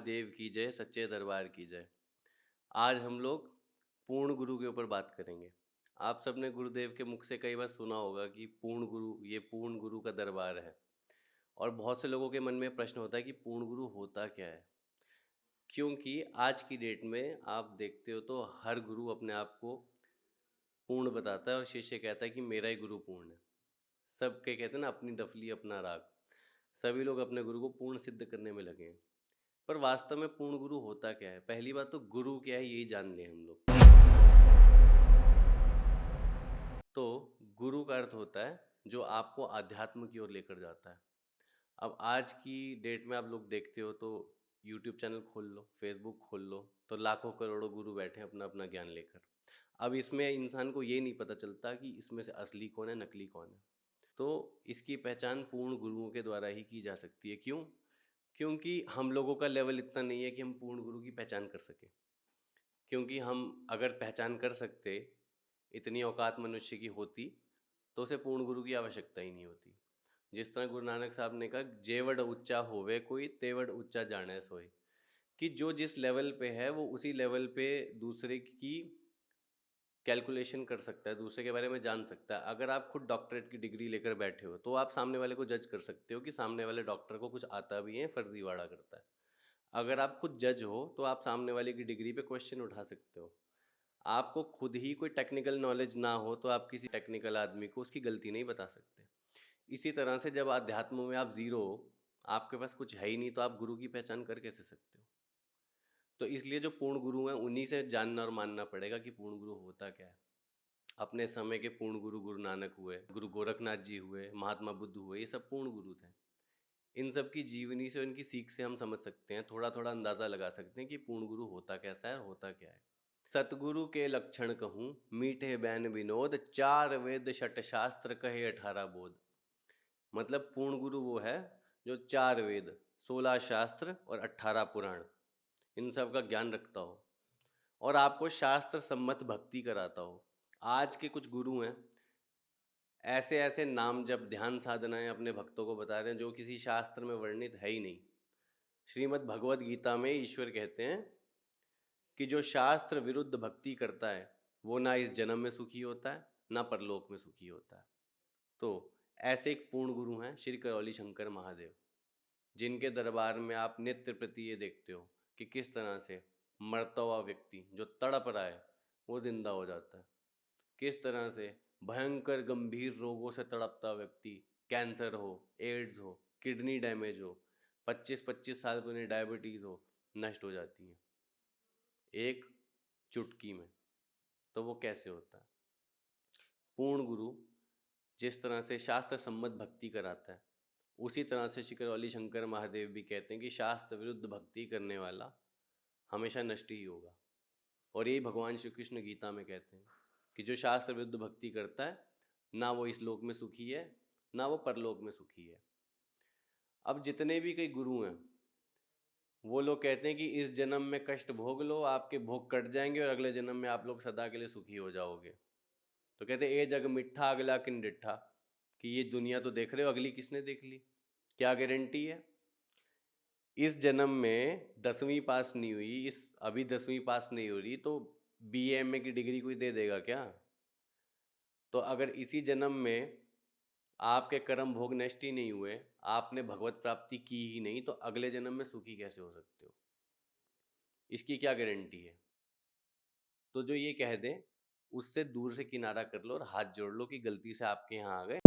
महादेव की जय, सच्चे दरबार की जय। आज हम लोग पूर्ण गुरु के ऊपर बात करेंगे। आप सबने गुरुदेव के मुख से कई बार सुना होगा कि पूर्ण गुरु, ये पूर्ण गुरु का दरबार है। और बहुत से लोगों के मन में प्रश्न होता है कि पूर्ण गुरु होता क्या है। क्योंकि आज की डेट में आप देखते हो तो हर गुरु अपने आप को पूर्ण बताता है और शिष्य कहता है कि मेरा ही गुरु पूर्ण है। सबके कहते हैं ना, अपनी डफली अपना राग। सभी लोग अपने गुरु को पूर्ण सिद्ध करने में लगे हैं। पर वास्तव में पूर्ण गुरु होता क्या है? पहली बात तो गुरु क्या है यही जान लें हम लोग। तो गुरु का अर्थ होता है जो आपको अध्यात्म की ओर लेकर जाता है। अब आज की डेट में आप लोग देखते हो तो यूट्यूब चैनल खोल लो, फेसबुक खोल लो, तो लाखों करोड़ों गुरु बैठे हैं अपना अपना ज्ञान लेकर। अब इसमें इंसान को ये नहीं पता चलता कि इसमें से असली कौन है, नकली कौन है। तो इसकी पहचान पूर्ण गुरुओं के द्वारा ही की जा सकती है। क्यों? क्योंकि हम लोगों का लेवल इतना नहीं है कि हम पूर्ण गुरु की पहचान कर सकें। क्योंकि हम अगर पहचान कर सकते, इतनी औकात मनुष्य की होती, तो उसे पूर्ण गुरु की आवश्यकता ही नहीं होती। जिस तरह गुरु नानक साहब ने कहा, जेवड़ ऊंचा होवे कोई तेवड़ ऊंचा जाने सोए, कि जो जिस लेवल पे है वो उसी लेवल पे दूसरे की कैलकुलेशन कर सकता है, दूसरे के बारे में जान सकता है। अगर आप खुद डॉक्टरेट की डिग्री लेकर बैठे हो तो आप सामने वाले को जज कर सकते हो कि सामने वाले डॉक्टर को कुछ आता भी है, फर्जीवाड़ा करता है। अगर आप खुद जज हो तो आप सामने वाले की डिग्री पे क्वेश्चन उठा सकते हो। आपको खुद ही कोई टेक्निकल नॉलेज ना हो तो आप किसी टेक्निकल आदमी को उसकी गलती नहीं बता सकते। इसी तरह से जब अध्यात्म में आप जीरो हो, आपके पास कुछ है ही नहीं, तो आप गुरु की पहचान कर कैसे सकते हो? तो इसलिए जो पूर्ण गुरु हैं उन्हीं से जानना और मानना पड़ेगा कि पूर्ण गुरु होता क्या है। अपने समय के पूर्ण गुरु गुरु नानक हुए, गुरु गोरखनाथ जी हुए, महात्मा बुद्ध हुए, ये सब पूर्ण गुरु थे। इन सब की जीवनी से, इनकी सीख से हम समझ सकते हैं, थोड़ा थोड़ा अंदाज़ा लगा सकते हैं कि पूर्ण गुरु होता कैसा है, होता क्या है। सतगुरु के लक्षण कहूँ, मीठे बैन विनोद, चार वेद छठ शास्त्र कहे 18 बोध। मतलब पूर्ण गुरु वो है जो 4 वेद, 16 शास्त्र और 18 पुराण, इन सब का ज्ञान रखता हो और आपको शास्त्र सम्मत भक्ति कराता हो। आज के कुछ गुरु हैं, ऐसे ऐसे नाम जब ध्यान साधनाएं अपने भक्तों को बता रहे हैं जो किसी शास्त्र में वर्णित है ही नहीं। श्रीमद् भगवद गीता में ईश्वर कहते हैं कि जो शास्त्र विरुद्ध भक्ति करता है वो ना इस जन्म में सुखी होता है, ना परलोक में सुखी होता है। तो ऐसे एक पूर्ण गुरु हैं श्री करौली शंकर महादेव, जिनके दरबार में आप नित्य प्रति ये देखते हो कि किस तरह से मरता हुआ व्यक्ति जो तड़प रहा है वो जिंदा हो जाता है। किस तरह से भयंकर गंभीर रोगों से तड़पता व्यक्ति, कैंसर हो, एड्स हो, किडनी डैमेज हो, 25-25 साल पुरानी डायबिटीज़ हो, नष्ट हो जाती है एक चुटकी में। तो वो कैसे होता है? पूर्ण गुरु जिस तरह से शास्त्र सम्मत भक्ति कराता है, उसी तरह से श्री करौली शंकर महादेव भी कहते हैं कि शास्त्र विरुद्ध भक्ति करने वाला हमेशा नष्ट ही होगा। और यही भगवान श्री कृष्ण गीता में कहते हैं कि जो शास्त्र विरुद्ध भक्ति करता है, ना वो इस लोक में सुखी है, ना वो परलोक में सुखी है। अब जितने भी कई गुरु हैं, वो लोग कहते हैं कि इस जन्म में कष्ट भोग लो, आपके भोग कट जाएंगे और अगले जन्म में आप लोग सदा के लिए सुखी हो जाओगे। तो कहते हैं ए जग मिठा अगला किन डिठा, कि ये दुनिया तो देख रहे हो, अगली किसने देख ली? क्या गारंटी है? इस जन्म में 10वीं पास नहीं हुई, अभी 10वीं पास नहीं हो रही, तो BA की डिग्री कोई दे देगा क्या? तो अगर इसी जन्म में आपके कर्म भोग नष्ट ही नहीं हुए, आपने भगवत प्राप्ति की ही नहीं, तो अगले जन्म में सुखी कैसे हो सकते हो? इसकी क्या गारंटी है? तो जो ये कह दे उससे दूर से किनारा कर लो और हाथ जोड़ लो कि गलती से आपके यहाँ आ गए।